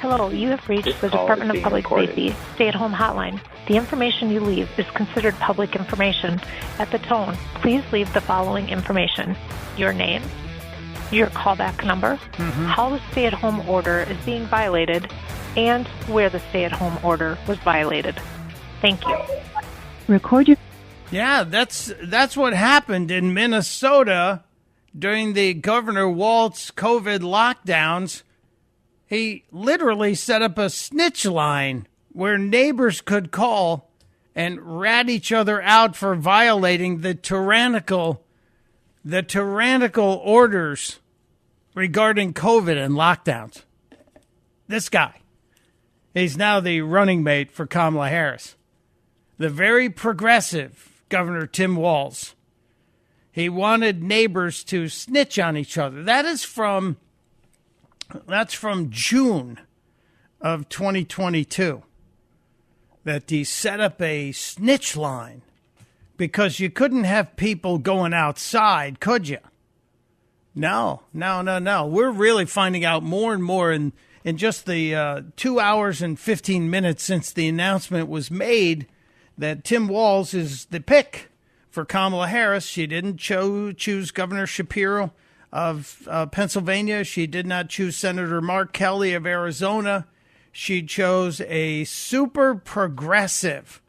Hello, you have reached the Department of Public Safety stay-at-home hotline. The information you leave is considered public information. At the tone, please leave the following information: your name, your callback number, how the stay-at-home order is being violated, and where the stay-at-home order was violated. Thank you. Record your... Yeah, that's what happened in Minnesota during the Governor Walz COVID lockdowns. He literally set up a snitch line where neighbors could call and rat each other out for violating the tyrannical orders regarding COVID and lockdowns. This guy, he's now the running mate for Kamala Harris. The very progressive Governor Tim Walz. He wanted neighbors to snitch on each other. That's from June of 2022. That he set up a snitch line because you couldn't have people going outside, could you? No. We're really finding out more and more in just the 2 hours and 15 minutes since the announcement was made that Tim Walz is the pick for Kamala Harris. She didn't choose Governor Shapiro of Pennsylvania. She did not choose Senator Mark Kelly of Arizona. She chose a super progressive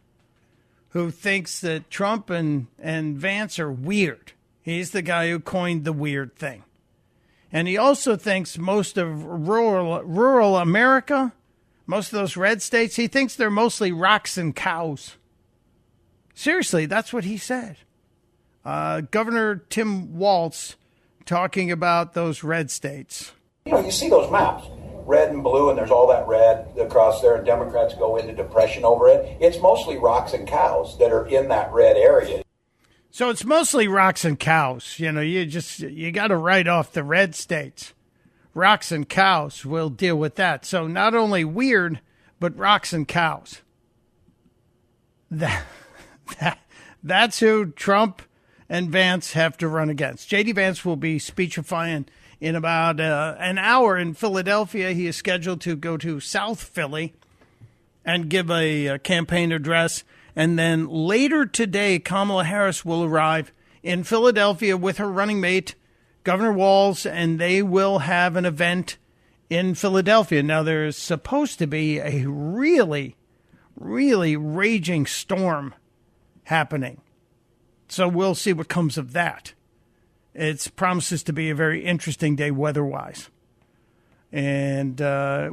who thinks that Trump and Vance are weird. He's the guy who coined the weird thing. And he also thinks most of rural America, most of those red states, he thinks they're mostly rocks and cows. Seriously, that's what he said. Governor Tim Walz talking about those red states. You know, you see those maps, red and blue, and there's all that red across there, and Democrats go into depression over it. It's mostly rocks and cows that are in that red area. So it's mostly rocks and cows. You know, you got to write off the red states. Rocks and cows, we'll deal with that. So not only weird, but rocks and cows. That's who Trump and Vance have to run against. J.D. Vance will be speechifying in about an hour in Philadelphia. He is scheduled to go to South Philly and give a campaign address. And then later today, Kamala Harris will arrive in Philadelphia with her running mate, Governor Walz, and they will have an event in Philadelphia. Now, there's supposed to be a really, really raging storm happening. So we'll see what comes of that. It promises to be a very interesting day weather-wise. And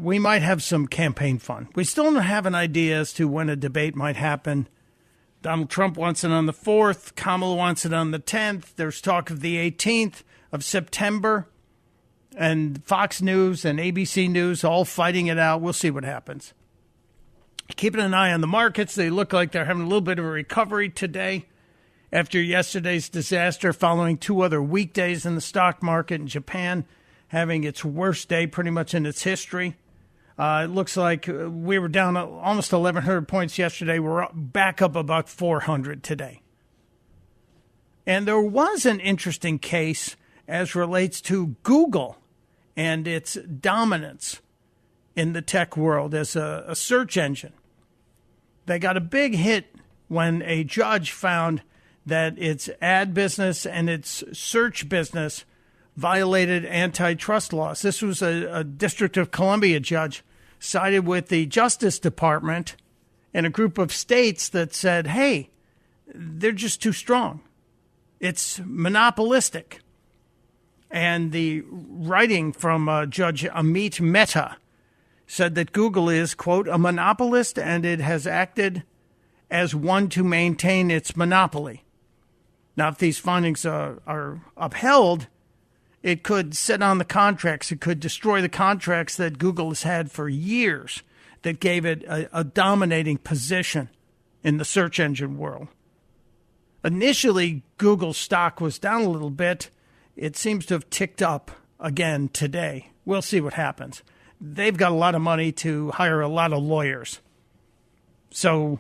we might have some campaign fun. We still don't have an idea as to when a debate might happen. Donald Trump wants it on the 4th. Kamala wants it on the 10th. There's talk of the 18th of September. And Fox News and ABC News all fighting it out. We'll see what happens. Keeping an eye on the markets. They look like they're having a little bit of a recovery today after yesterday's disaster, following 2 other weekdays in the stock market in Japan, having its worst day pretty much in its history. It looks like we were down almost 1,100 points yesterday. We're back up about 400 today. And there was an interesting case as relates to Google and its dominance in the tech world as a search engine. They got a big hit when a judge found that its ad business and its search business violated antitrust laws. This was a District of Columbia judge sided with the Justice Department and a group of states that said, hey, they're just too strong. It's monopolistic. And the writing from Judge Amit Mehta said that Google is, quote, a monopolist, and it has acted as one to maintain its monopoly. Now, if these findings are upheld, it could sit on the contracts. It could destroy the contracts that Google has had for years that gave it a dominating position in the search engine world. Initially, Google's stock was down a little bit. It seems to have ticked up again today. We'll see what happens. They've got a lot of money to hire a lot of lawyers. So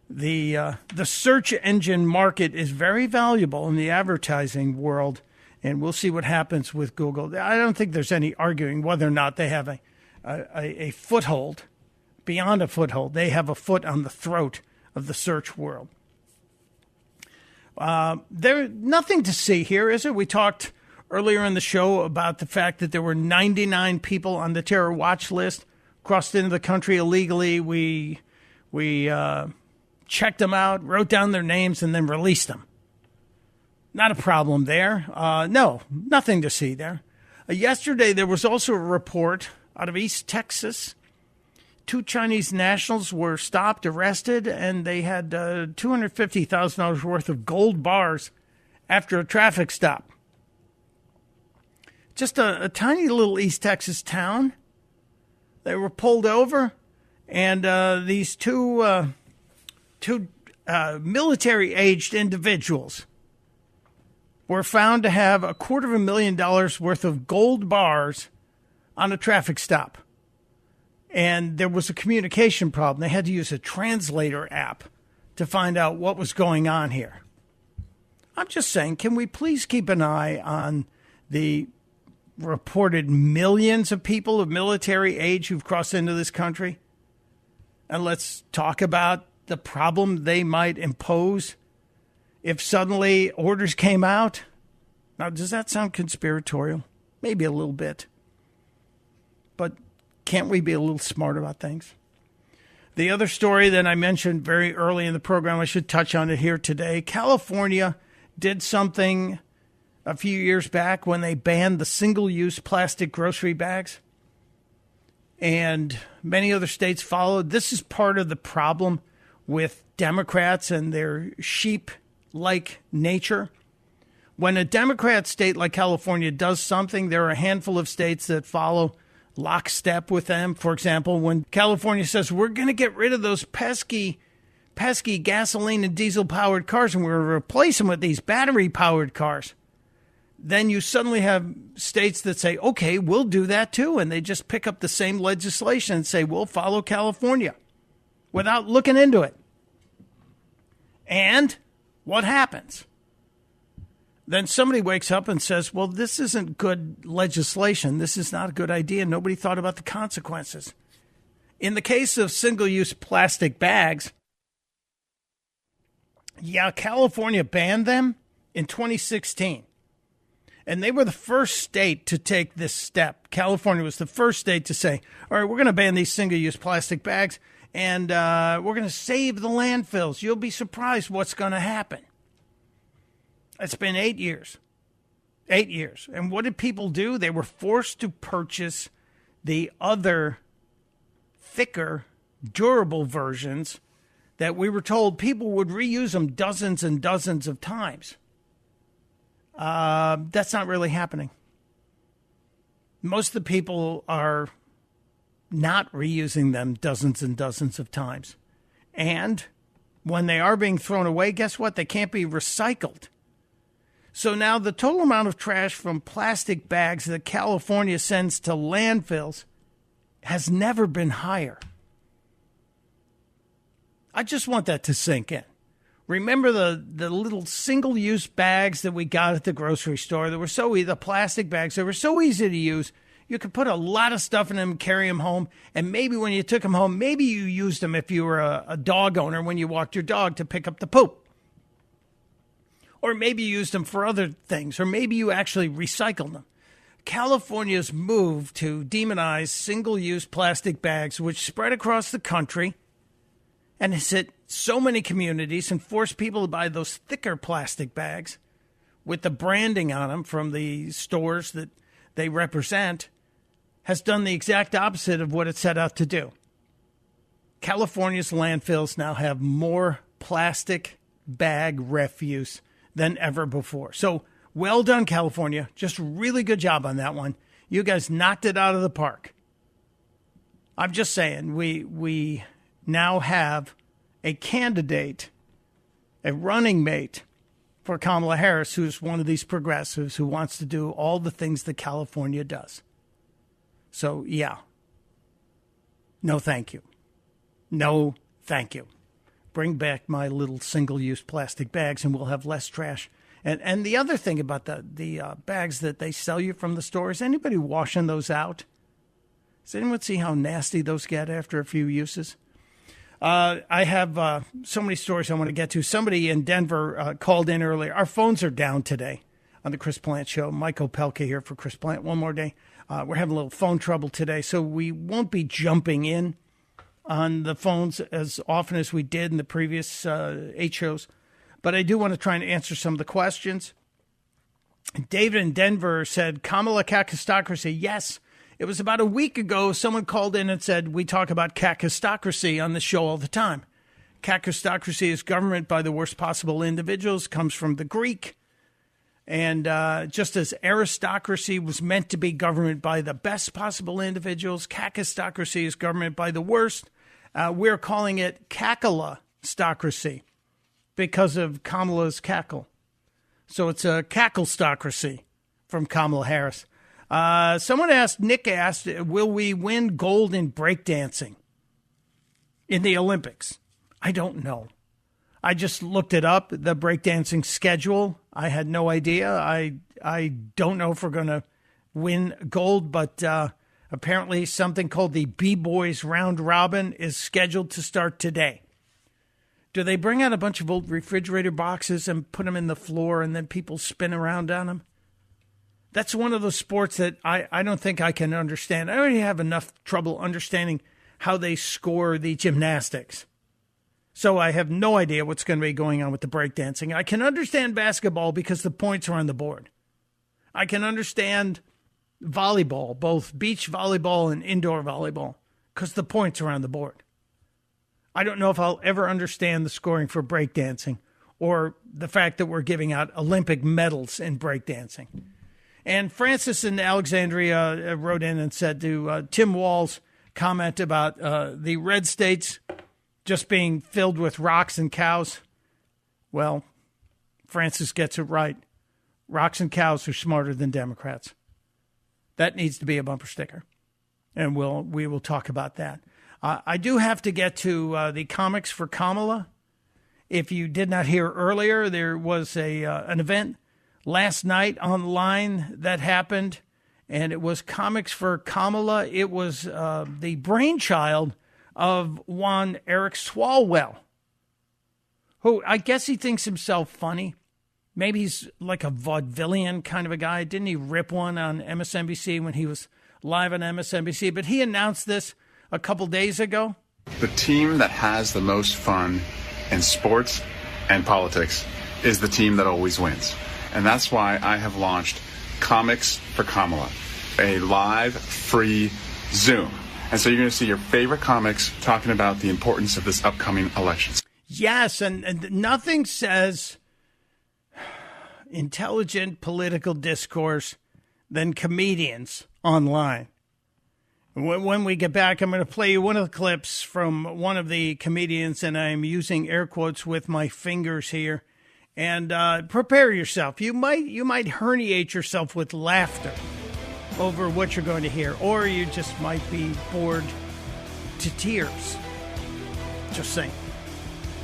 the search engine market is very valuable in the advertising world, and we'll see what happens with Google. I don't think there's any arguing whether or not they have a foothold, beyond a foothold. They have a foot on the throat of the search world. There's nothing to see here, is it? We talked earlier in the show about the fact that there were 99 people on the terror watch list crossed into the country illegally. We checked them out, wrote down their names, and then released them. Not a problem there. No, nothing to see there. Yesterday, there was also a report out of East Texas. 2 Chinese nationals were stopped, arrested, and they had $250,000 worth of gold bars after a traffic stop. Just a tiny little East Texas town. They were pulled over, and these two military-aged individuals were found to have $250,000 worth of gold bars on a traffic stop. And there was a communication problem. They had to use a translator app to find out what was going on here. I'm just saying, can we please keep an eye on the reported millions of people of military age who've crossed into this country? And let's talk about the problem they might impose if suddenly orders came out. Now, does that sound conspiratorial? Maybe a little bit. But can't we be a little smart about things? The other story that I mentioned very early in the program, I should touch on it here today. California did something a few years back when they banned the single-use plastic grocery bags. And many other states followed. This is part of the problem with Democrats and their sheep-like nature. When a Democrat state like California does something, there are a handful of states that follow lockstep with them. For example, when California says, we're going to get rid of those pesky gasoline and diesel-powered cars and we're going to replace them with these battery-powered cars, then you suddenly have states that say, okay, we'll do that too. And they just pick up the same legislation and say, we'll follow California without looking into it. And what happens? Then somebody wakes up and says, well, this isn't good legislation. This is not a good idea. Nobody thought about the consequences. In the case of single-use plastic bags, yeah, California banned them in 2016. And they were the first state to take this step. California was the first state to say, all right, we're going to ban these single-use plastic bags, and we're going to save the landfills. You'll be surprised what's going to happen. It's been 8 years. 8 years. And what did people do? They were forced to purchase the other thicker, durable versions that we were told people would reuse them dozens and dozens of times. That's not really happening. Most of the people are not reusing them dozens and dozens of times. And when they are being thrown away, guess what? They can't be recycled. So now the total amount of trash from plastic bags that California sends to landfills has never been higher. I just want that to sink in. Remember the little single-use bags that we got at the grocery store? They were the plastic bags. They were so easy to use. You could put a lot of stuff in them and carry them home. And maybe when you took them home, maybe you used them if you were a dog owner when you walked your dog to pick up the poop. Or maybe you used them for other things. Or maybe you actually recycled them. California's move to demonize single-use plastic bags, which spread across the country and has hit so many communities and forced people to buy those thicker plastic bags with the branding on them from the stores that they represent, has done the exact opposite of what it set out to do. California's landfills now have more plastic bag refuse than ever before. So well done, California. Just really good job on that one. You guys knocked it out of the park. I'm just saying, we now have a candidate, a running mate for Kamala Harris, who's one of these progressives who wants to do all the things that California does. So, yeah. No, thank you. No, thank you. Bring back my little single-use plastic bags and we'll have less trash. And the other thing about the bags that they sell you from the store, is anybody washing those out? Does anyone see how nasty those get after a few uses? I have so many stories I want to get to. Somebody in Denver called in earlier. Our phones are down today on the Chris Plant Show. Mike Opelka here for Chris Plant. One more day. We're having a little phone trouble today, so we won't be jumping in on the phones as often as we did in the previous 8 shows. But I do want to try and answer some of the questions. David in Denver said, Kamala kakistocracy. Yes, it was about a week ago. Someone called in and said, we talk about kakistocracy on the show all the time. Kakistocracy is government by the worst possible individuals, comes from the Greek. And just as aristocracy was meant to be government by the best possible individuals, kakistocracy is government by the worst. We're calling it cackleistocracy because of Kamala's cackle. So it's a cacklestocracy from Kamala Harris. Nick asked, will we win gold in breakdancing in the Olympics? I don't know. I just looked it up, the breakdancing schedule. I had no idea. I don't know if we're going to win gold, but apparently something called the B-Boys Round Robin is scheduled to start today. Do they bring out a bunch of old refrigerator boxes and put them in the floor and then people spin around on them? That's one of those sports that I don't think I can understand. I already have enough trouble understanding how they score the gymnastics. So I have no idea what's going to be going on with the breakdancing. I can understand basketball because the points are on the board. I can understand volleyball, both beach volleyball and indoor volleyball, because the points are on the board. I don't know if I'll ever understand the scoring for breakdancing or the fact that we're giving out Olympic medals in breakdancing. And Francis in Alexandria wrote in and said to Tim Wall's comment about the red states just being filled with rocks and cows. Well, Francis gets it right. Rocks and cows are smarter than Democrats. That needs to be a bumper sticker. And we will talk about that. I do have to get to the comics for Kamala. If you did not hear earlier, there was an event last night online that happened, and it was Comics for Kamala. It was the brainchild of one Eric Swalwell, who I guess he thinks himself funny. Maybe he's like a vaudevillian kind of a guy. Didn't he rip one on MSNBC when he was live on MSNBC? But he announced this a couple days ago. The team that has the most fun in sports and politics is the team that always wins. And that's why I have launched Comics for Kamala, a live, free Zoom. And so you're going to see your favorite comics talking about the importance of this upcoming election. Yes, and nothing says intelligent political discourse than comedians online. When we get back, I'm going to play you one of the clips from one of the comedians, and I'm using air quotes with my fingers here. And prepare yourself. You might herniate yourself with laughter over what you're going to hear, or you just might be bored to tears. Just saying.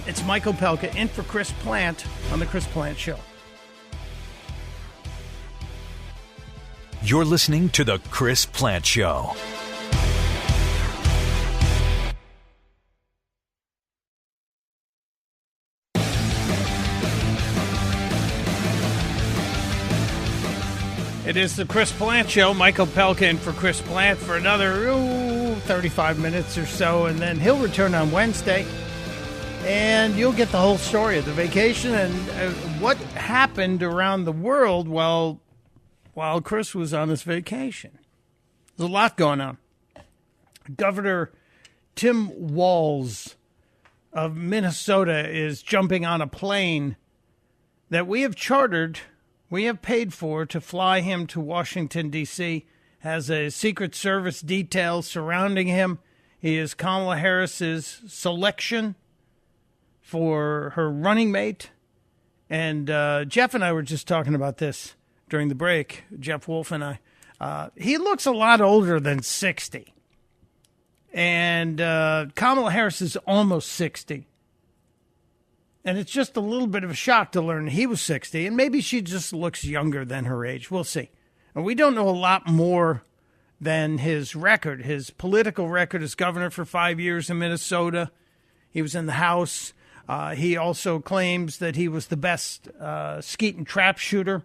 It's Mike Opelka in for Chris Plant on The Chris Plant Show. You're listening to The Chris Plant Show. It is the Chris Plant Show. Mike Opelka in for Chris Plant for another 35 minutes or so, and then he'll return on Wednesday. And you'll get the whole story of the vacation and what happened around the world while Chris was on his vacation. There's a lot going on. Governor Tim Walz of Minnesota is jumping on a plane that we have chartered. We have paid for to fly him to Washington, D.C., has a Secret Service detail surrounding him. He is Kamala Harris's selection for her running mate. And Jeff and I were just talking about this during the break, Jeff Wolf and I. He looks a lot older than 60. And Kamala Harris is almost 60. And it's just a little bit of a shock to learn he was 60, and maybe she just looks younger than her age. We'll see. And we don't know a lot more than his record. His political record as governor for 5 years in Minnesota. He was in the House. He also claims that he was the best skeet and trap shooter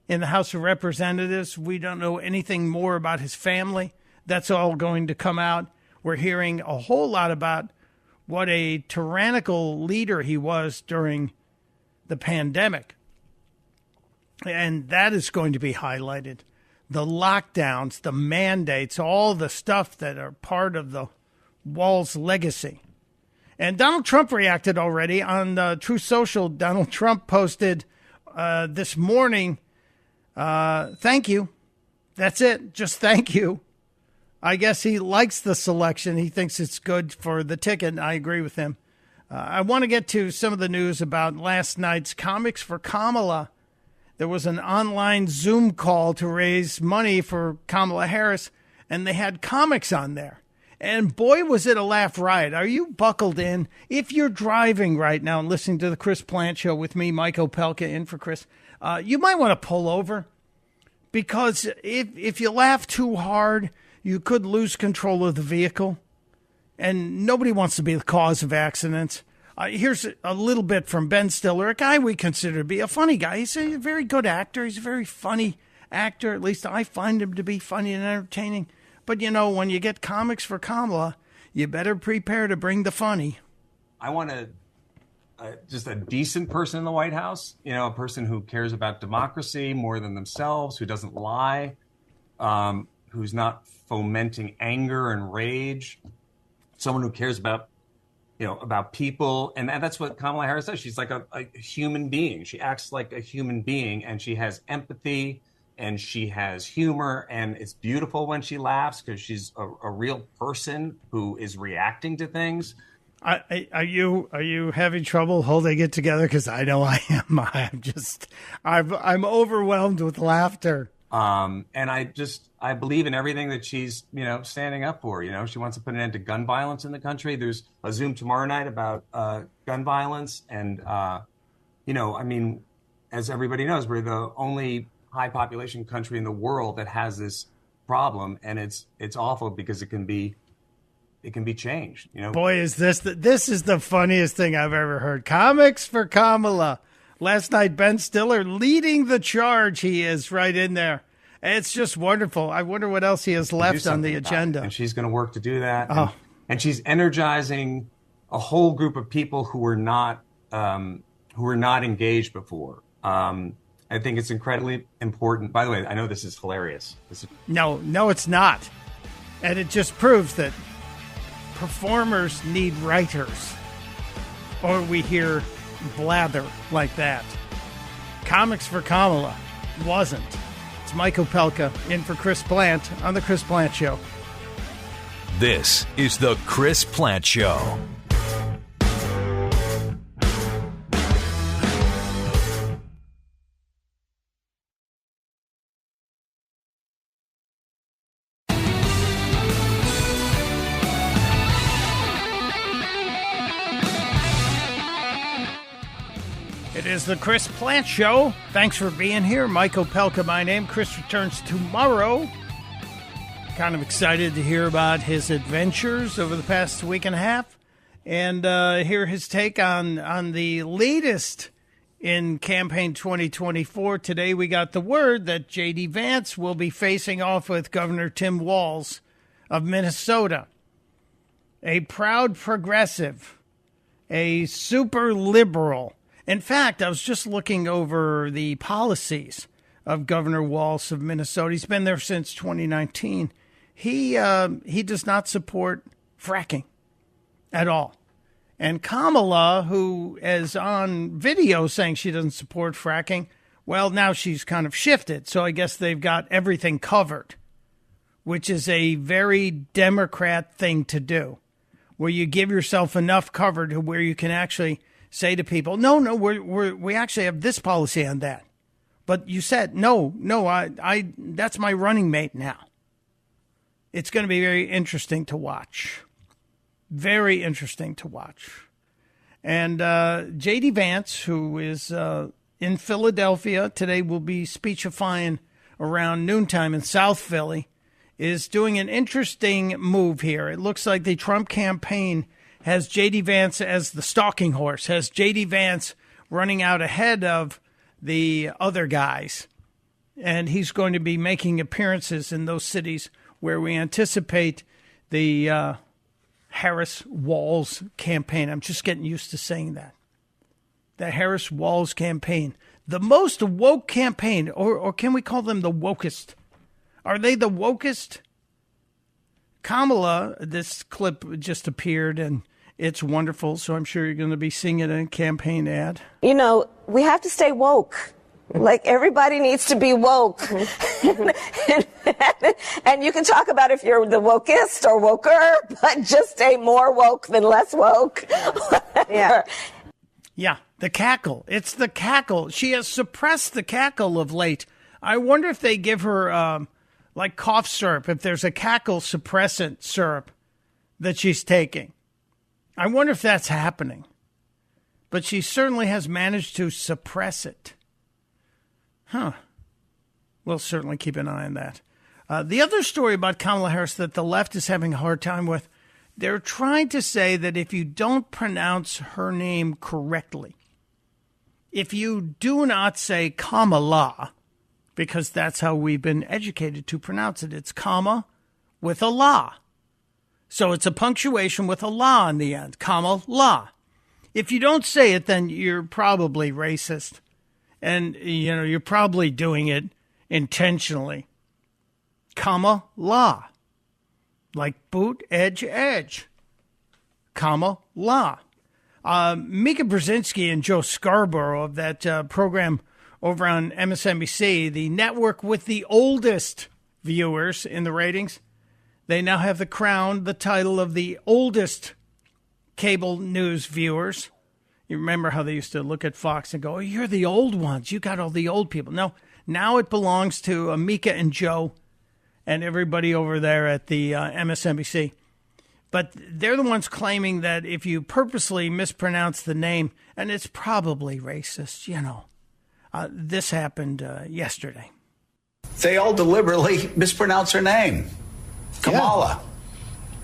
in the House of Representatives. We don't know anything more about his family. That's all going to come out. We're hearing a whole lot about what a tyrannical leader he was during the pandemic. And that is going to be highlighted. The lockdowns, the mandates, all the stuff that are part of the Walz legacy. And Donald Trump reacted already on Truth Social. Donald Trump posted this morning, thank you. That's it. Just thank you. I guess he likes the selection. He thinks it's good for the ticket. I agree with him. I want to get to some of the news about last night's Comics for Kamala. There was an online Zoom call to raise money for Kamala Harris, and they had comics on there. And boy, was it a laugh riot. Are you buckled in? If you're driving right now and listening to the Chris Plant Show with me, Mike Opelka, in for Chris, you might want to pull over. Because if you laugh too hard, you could lose control of the vehicle. And nobody wants to be the cause of accidents. Here's a little bit from Ben Stiller, a guy we consider to be a funny guy. He's a very good actor. He's a very funny actor. At least I find him to be funny and entertaining. But, you know, when you get Comics for Kamala, you better prepare to bring the funny. I want just a decent person in the White House, you know, a person who cares about democracy more than themselves, who doesn't lie, who's not fomenting anger and rage, someone who cares about, you know, about people. And that's what Kamala Harris does. She's like a human being. She acts like a human being, and she has empathy. And she has humor, and it's beautiful when she laughs because she's a real person who is reacting to things. Are you having trouble holding it together? Because I know I am. I'm overwhelmed with laughter. And I believe in everything that she's, you know, standing up for. You know, she wants to put an end to gun violence in the country. There's a Zoom tomorrow night about gun violence, and you know, I mean, as everybody knows, we're the only high population country in the world that has this problem, and it's awful because it can be changed. You know, boy, is this is the funniest thing I've ever heard. Comics for Kamala. Last night, Ben Stiller leading the charge. He is right in there. It's just wonderful. I wonder what else he has left on the agenda. And she's going to work to do that. Oh. And she's energizing a whole group of people who were not engaged before. I think it's incredibly important. By the way, I know this is hilarious. No, it's not. And it just proves that performers need writers. Or we hear blather like that. Comics for Kamala wasn't. It's Mike Opelka in for Chris Plant on The Chris Plant Show. This is The Chris Plant Show. It is the Chris Plant Show. Thanks for being here. Mike Opelka, my name. Chris returns tomorrow. Kind of excited to hear about his adventures over the past week and a half and hear his take on the latest in campaign 2024. Today we got the word that J.D. Vance will be facing off with Governor Tim Walz of Minnesota. A proud progressive, a super liberal. In fact, I was just looking over the policies of Governor Walz of Minnesota. He's been there since 2019. He does not support fracking at all. And Kamala, who is on video saying she doesn't support fracking, well, now she's kind of shifted. So I guess they've got everything covered, which is a very Democrat thing to do, where you give yourself enough cover to where you can actually say to people, no, we actually have this policy on that. But you said, no, I that's my running mate now. It's going to be very interesting to watch. Very interesting to watch. And J.D. Vance, who is in Philadelphia today, will be speechifying around noontime in South Philly. is doing an interesting move here. It looks like the Trump campaign has J.D. Vance as the stalking horse, has J.D. Vance running out ahead of the other guys. And he's going to be making appearances in those cities where we anticipate the Harris-Walz campaign. I'm just getting used to saying that. The Harris-Walz campaign. The most woke campaign, or can we call them the wokest? Are they the wokest? Kamala, this clip just appeared, and it's wonderful, so I'm sure you're going to be seeing it in a campaign ad. You know, we have to stay woke. Like, everybody needs to be woke. And you can talk about if you're the wokest or woker, but just stay more woke than less woke. Yeah, the cackle. It's the cackle. She has suppressed the cackle of late. I wonder if they give her, like cough syrup, if there's a cackle suppressant syrup that she's taking. I wonder if that's happening. But she certainly has managed to suppress it. Huh. We'll certainly keep an eye on that. The other story about Kamala Harris that the left is having a hard time with, they're trying to say that if you don't pronounce her name correctly, if you do not say Kamala, because that's how we've been educated to pronounce it, it's comma with a la. So it's a punctuation with a la in the end, Kamala. If you don't say it, then you're probably racist. And, you know, you're probably doing it intentionally. Kamala. Like boot, edge, edge. Kamala. Mika Brzezinski and Joe Scarborough of that program over on MSNBC, the network with the oldest viewers in the ratings, they now have the crown, the title of the oldest cable news viewers. You remember how they used to look at Fox and go, oh, you're the old ones. You got all the old people. No, now it belongs to Mika and Joe and everybody over there at the MSNBC. But they're the ones claiming that if you purposely mispronounce the name, and it's probably racist, you know. This happened yesterday. They all deliberately mispronounce her name. Kamala.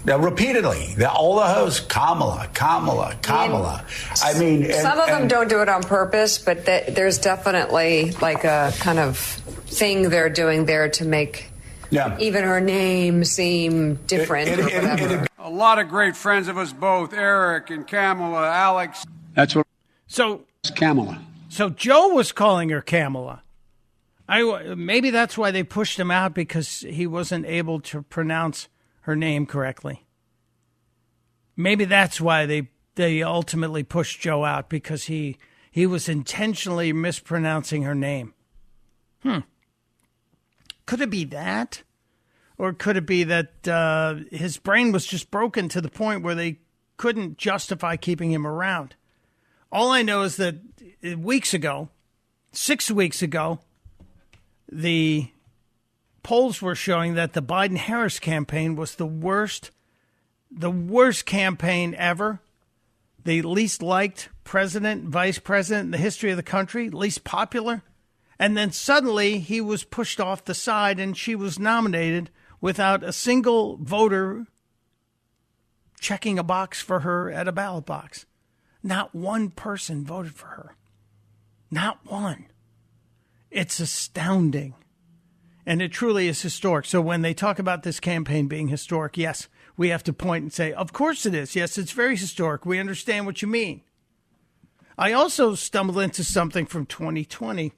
Now, repeatedly, all the hosts, Kamala. I mean, some of them don't do it on purpose, but there's definitely like a kind of thing they're doing there to make even her name seem different or whatever. A lot of great friends of us both, Eric and Kamala, Alex. That's what. So Kamala. So Joe was calling her Kamala. Maybe that's why they pushed him out, because he wasn't able to pronounce her name correctly. Maybe that's why they ultimately pushed Joe out, because he was intentionally mispronouncing her name. Could it be that? Or could it be that his brain was just broken to the point where they couldn't justify keeping him around? All I know is that 6 weeks ago, the polls were showing that the Biden-Harris campaign was the worst campaign ever, the least liked president, vice president in the history of the country, least popular. And then suddenly he was pushed off the side and she was nominated without a single voter checking a box for her at a ballot box. Not one person voted for her. Not one. It's astounding. And it truly is historic. So when they talk about this campaign being historic, yes, we have to point and say, of course it is. Yes, it's very historic. We understand what you mean. I also stumbled into something from 2020,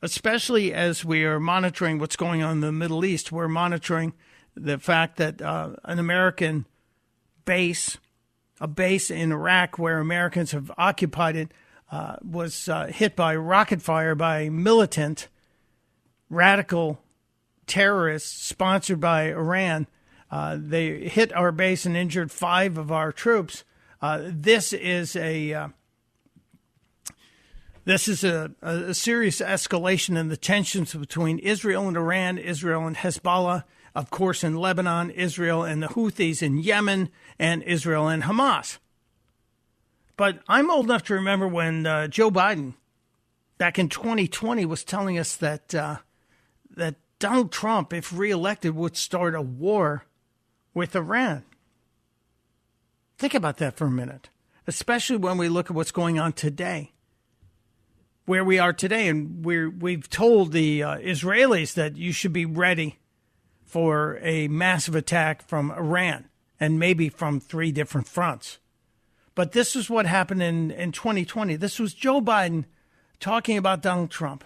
especially as we are monitoring what's going on in the Middle East. We're monitoring the fact that an American base, a base in Iraq where Americans have occupied it, was hit by rocket fire by militant, radical terrorists sponsored by Iran. They hit our base and injured 5 of our troops. This is a serious escalation in the tensions between Israel and Iran, Israel and Hezbollah, of course, in Lebanon, Israel and the Houthis in Yemen, and Israel and Hamas. But I'm old enough to remember when Joe Biden, back in 2020, was telling us that Donald Trump, if reelected, would start a war with Iran. Think about that for a minute, especially when we look at what's going on today, where we are today. And we've told the Israelis that you should be ready for a massive attack from Iran and maybe from 3 different fronts. But this is what happened in 2020. This was Joe Biden talking about Donald Trump.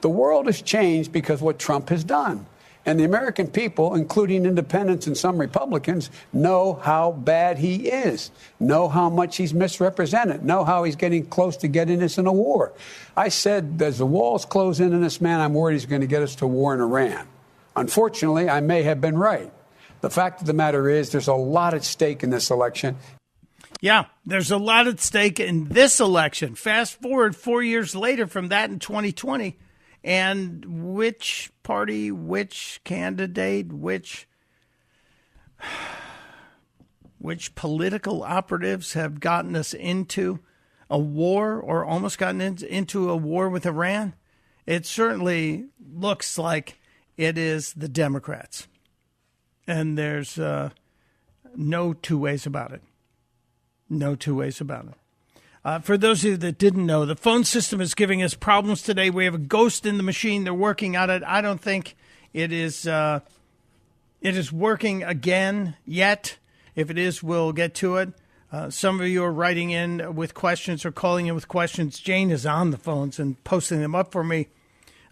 The world has changed because of what Trump has done. And the American people, including independents and some Republicans, know how bad he is, know how much he's misrepresented, know how he's getting close to getting us in a war. I said, as the walls close in on this man, I'm worried he's going to get us to war in Iran. Unfortunately, I may have been right. The fact of the matter is there's a lot at stake in this election. Yeah, there's a lot at stake in this election. Fast forward 4 years later from that in 2020. And which party, which candidate, which political operatives have gotten us into a war or almost gotten into a war with Iran? It certainly looks like it is the Democrats. And there's no two ways about it. No two ways about it. For those of you that didn't know, the phone system is giving us problems today. We have a ghost in the machine. They're working on it. I don't think it is working again yet. If it is, we'll get to it. Some of you are writing in with questions or calling in with questions. Jane is on the phones and posting them up for me.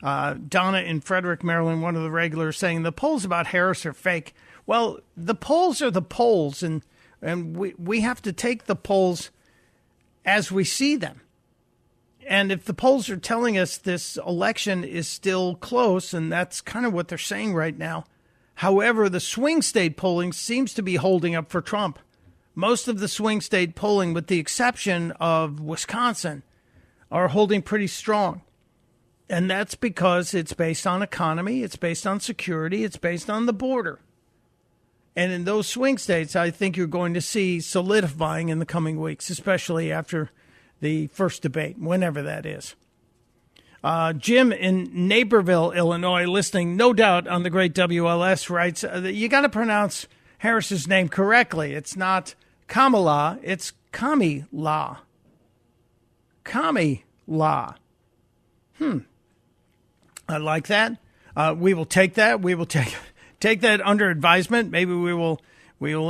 Donna in Frederick, Maryland, one of the regulars, saying the polls about Harris are fake. Well, the polls are the polls, and we have to take the polls as we see them. And if the polls are telling us this election is still close, and that's kind of what they're saying right now. However, the swing state polling seems to be holding up for Trump. Most of the swing state polling, with the exception of Wisconsin, are holding pretty strong. And that's because it's based on economy, it's based on security, it's based on the border. And in those swing states, I think you're going to see solidifying in the coming weeks, especially after the first debate, whenever that is. Jim in Naperville, Illinois, listening, no doubt, on the great WLS, writes, you got to pronounce Harris's name correctly. It's not Kamala, it's Kamala. Kamala. I like that. We will take that. We will take that under advisement. Maybe we will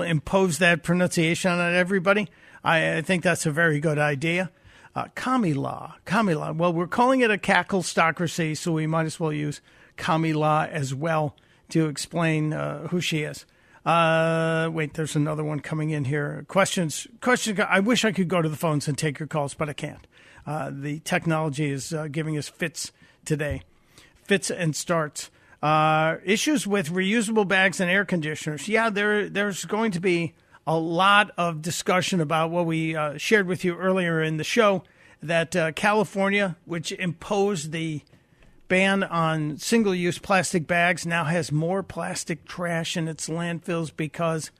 impose that pronunciation on everybody. I think that's a very good idea. Kamala. Well, we're calling it a cacklestocracy, so we might as well use Kamala as well to explain who she is. Wait, there's another one coming in here. Questions. I wish I could go to the phones and take your calls, but I can't. The technology is giving us fits today. Fits and starts. Issues with reusable bags and air conditioners. Yeah, there's going to be a lot of discussion about what we shared with you earlier in the show, that California, which imposed the ban on single-use plastic bags, now has more plastic trash in its landfills because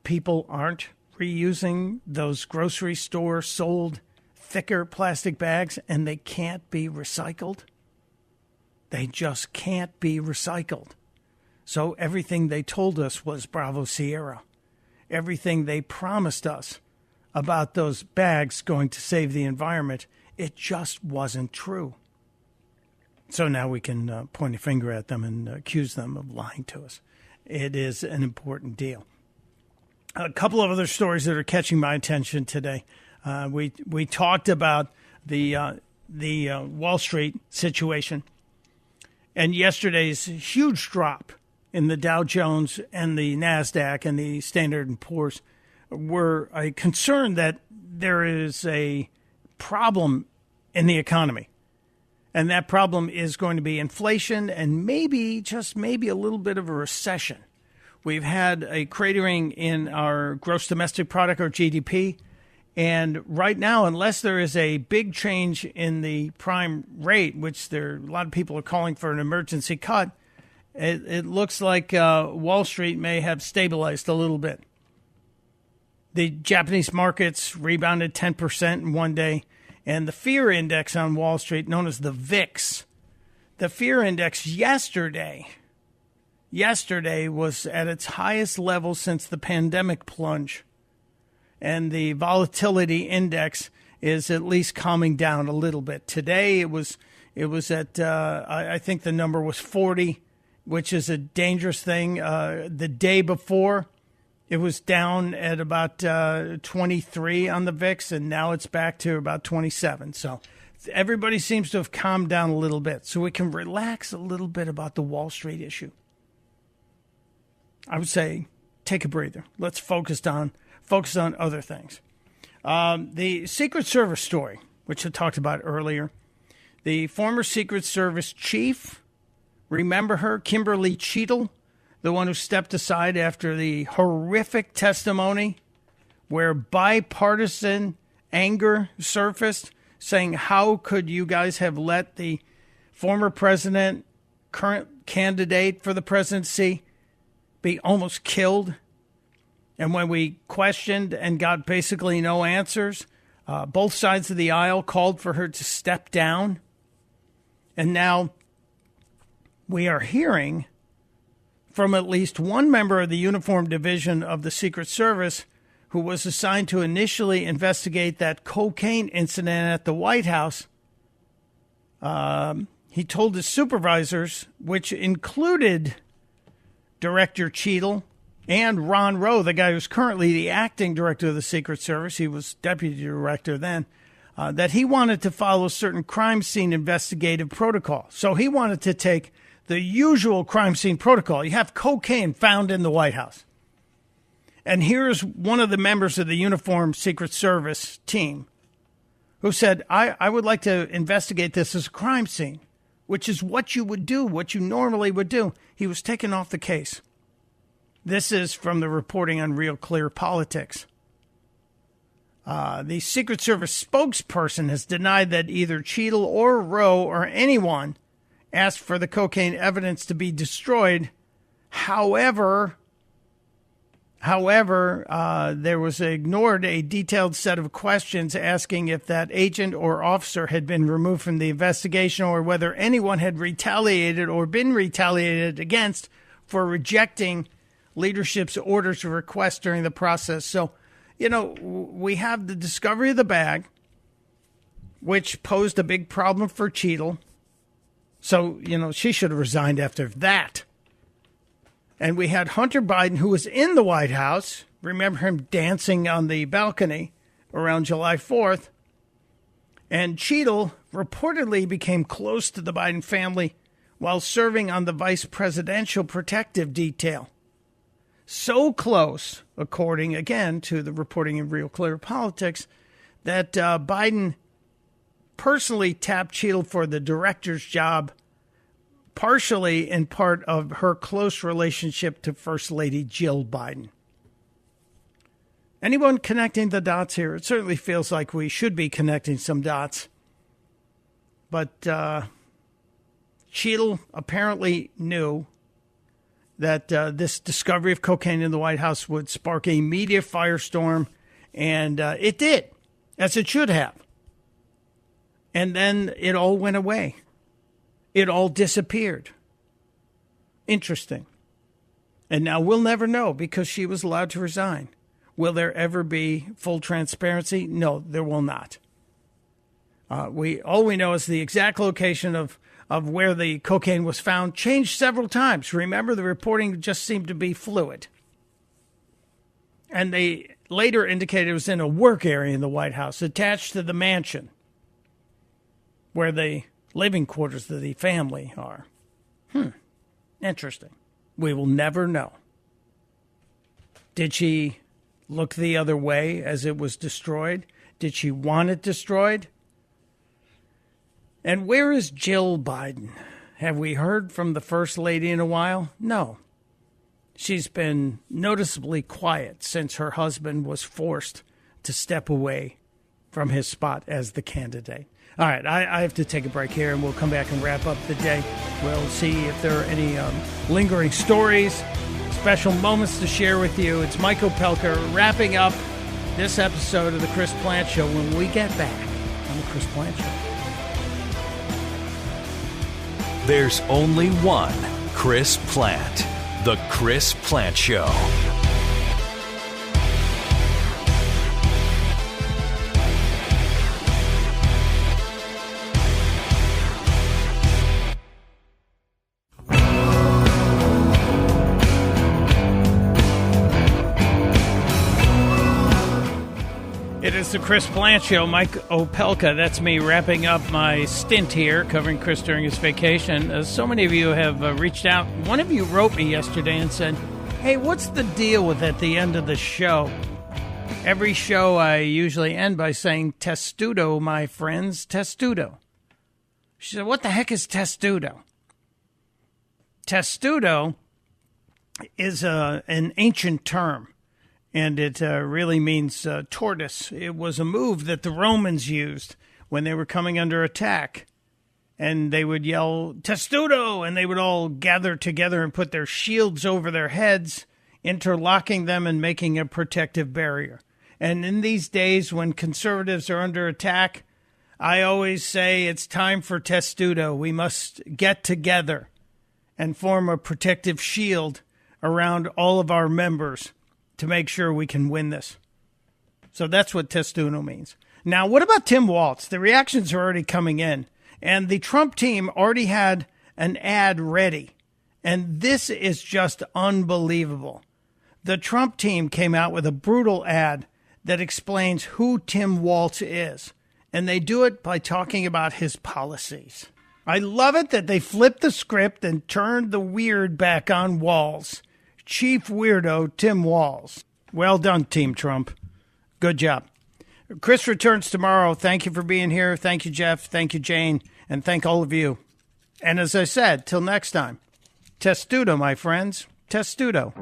people aren't reusing those grocery store sold thicker plastic bags, and they can't be recycled. They just can't be recycled. So everything they told us was Bravo Sierra. Everything they promised us about those bags going to save the environment, it just wasn't true. So now we can point a finger at them and accuse them of lying to us. It is an important deal. A couple of other stories that are catching my attention today. We talked about the Wall Street situation. And yesterday's huge drop in the Dow Jones and the NASDAQ and the Standard & Poor's were a concern that there is a problem in the economy. And that problem is going to be inflation and maybe, just maybe, a little bit of a recession. We've had a cratering in our gross domestic product, or GDP. And right now, unless there is a big change in the prime rate, which a lot of people are calling for an emergency cut, it looks like Wall Street may have stabilized a little bit. The Japanese markets rebounded 10% in one day, and the fear index on Wall Street, known as the VIX, The fear index yesterday was at its highest level since the pandemic plunge. And the volatility index is at least calming down a little bit. Today it was at, I think the number was 40, which is a dangerous thing. The day before, it was down at about 23 on the VIX, and now it's back to about 27. So everybody seems to have calmed down a little bit. So we can relax a little bit about the Wall Street issue. I would say take a breather. Let's focus on other things. The Secret Service story, which I talked about earlier. The former Secret Service chief, remember her, Kimberly Cheadle, the one who stepped aside after the horrific testimony where bipartisan anger surfaced, saying, how could you guys have let the former president, current candidate for the presidency, be almost killed? And when we questioned and got basically no answers, both sides of the aisle called for her to step down. And now we are hearing from at least one member of the Uniform Division of the Secret Service who was assigned to initially investigate that cocaine incident at the White House. He told his supervisors, which included Director Cheadle and Ron Rowe, the guy who's currently the acting director of the Secret Service, he was deputy director then, that he wanted to follow certain crime scene investigative protocol. So he wanted to take the usual crime scene protocol. You have cocaine found in the White House. And here's one of the members of the Uniformed Secret Service team who said, I would like to investigate this as a crime scene, which is what you would do, what you normally would do. He was taken off the case. This is from the reporting on Real Clear Politics. The Secret Service spokesperson has denied that either Cheadle or Rowe or anyone asked for the cocaine evidence to be destroyed. However, there was ignored a detailed set of questions asking if that agent or officer had been removed from the investigation or whether anyone had retaliated or been retaliated against for rejecting leadership's orders or requests during the process. So, we have the discovery of the bag, which posed a big problem for Cheadle. So, she should have resigned after that. And we had Hunter Biden, who was in the White House. Remember him dancing on the balcony around July 4th. And Cheadle reportedly became close to the Biden family while serving on the vice presidential protective detail. So close, according, again, to the reporting in Real Clear Politics, that Biden personally tapped Cheadle for the director's job, partially in part of her close relationship to First Lady Jill Biden. Anyone connecting the dots here? It certainly feels like we should be connecting some dots. But Cheadle apparently knew that this discovery of cocaine in the White House would spark a media firestorm, and it did, as it should have. And then it all went away. It all disappeared. Interesting. And now we'll never know because she was allowed to resign. Will there ever be full transparency? No, there will not. All we know is the exact location of where the cocaine was found changed several times. Remember, the reporting just seemed to be fluid. And they later indicated it was in a work area in the White House attached to the mansion where the living quarters of the family are. Interesting. We will never know. Did she look the other way as it was destroyed? Did she want it destroyed? And where is Jill Biden? Have we heard from the First Lady in a while? No. She's been noticeably quiet since her husband was forced to step away from his spot as the candidate. All right, I have to take a break here, and we'll come back and wrap up the day. We'll see if there are any lingering stories, special moments to share with you. It's Mike Opelka wrapping up this episode of The Chris Plante Show when we get back on The Chris Plante Show. There's only one Chris Plant. The Chris Plant Show. It is the Chris Plant Show. Mike Opelka, that's me wrapping up my stint here covering Chris during his vacation. So many of you have reached out. One of you wrote me yesterday and said, hey, what's the deal with at the end of the show? Every show I usually end by saying, testudo, my friends, testudo. She said, what the heck is testudo? Testudo is an ancient term. And it really means tortoise. It was a move that the Romans used when they were coming under attack. And they would yell, testudo! And they would all gather together and put their shields over their heads, interlocking them and making a protective barrier. And in these days when conservatives are under attack, I always say it's time for testudo. We must get together and form a protective shield around all of our members to make sure we can win this. So that's what testudo means. Now, what about Tim Walz? The reactions are already coming in. And the Trump team already had an ad ready. And this is just unbelievable. The Trump team came out with a brutal ad that explains who Tim Walz is. And they do it by talking about his policies. I love it that they flipped the script and turned the weird back on Walz. Chief Weirdo Tim Walz. Well done, Team Trump. Good job. Chris returns tomorrow. Thank you for being here. Thank you, Jeff. Thank you, Jane. And thank all of you. And as I said, till next time, testudo, my friends. Testudo.